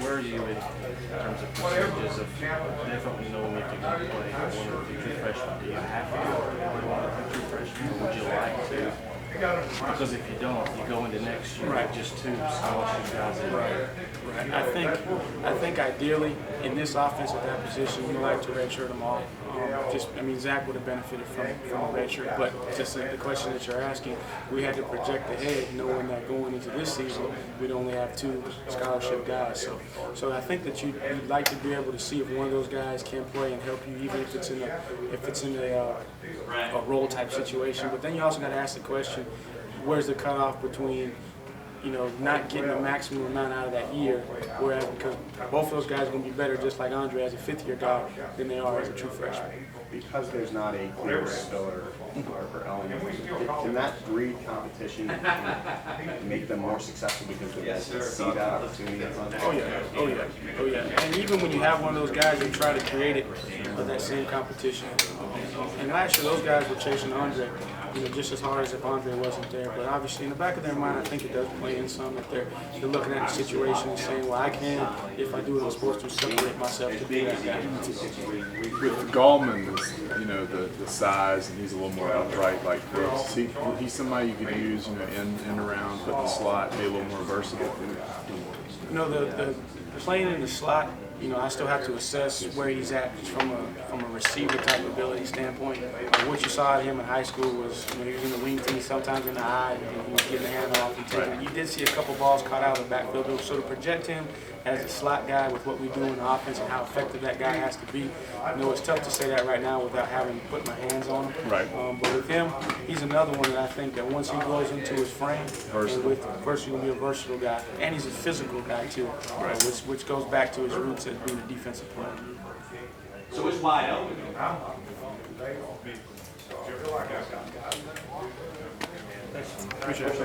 where are you in terms of percentages of definitely knowing if you're going to play one or two true freshmen? Do you have to play one or two true freshmen, or would you like to? Because if you don't, you go into next year with just two scholarship guys in there. Right. I think ideally in this offense at that position, we like to redshirt them all. Zach would have benefited from a redshirt, but just the question that you're asking, we had to project ahead, knowing that going into this season, we'd only have two scholarship guys. So I think that you'd like to be able to see if one of those guys can play and help you, even if it's in a role type situation. But then you also got to ask the question, where's the cutoff between not getting the maximum amount out of that year, whereas because both of those guys are going to be better, just like Andre as a fifth-year guy, than they are as a true freshman. Because there's not a clear filler for Elliott, can that breed competition and make them more successful because the guys can see that opportunity? Oh yeah. And even when you have one of those guys, you try to create it with that same competition. And last year, those guys were chasing Andre, just as hard as if Andre wasn't there. But obviously, in the back of their mind, I think it does play in some that they're looking at the situation and saying, well, I can, if I do what I'm supposed to, separate myself to be that guy. With Gallman, the size, and he's a little more upright like Brooks. He's somebody you could use, in and around, but the slot be a little more versatile. The playing in the slot, I still have to assess where he's at just from a receiver type ability standpoint. What you saw of him in high school was he was in the wing team, sometimes in the eye, and he was getting the handoff and taking it. You did see a couple balls caught out of the backfield. So to project him as a slot guy with what we do in the offense and how effective that guy has to be, it's tough to say that right now without having to put my hands on him. Right. But with him, he's another one that I think that once he grows into his frame, he's going to be a versatile guy, and he's a physical guy too, which goes back to his roots as being a defensive player. So it's wide open. Appreciate it.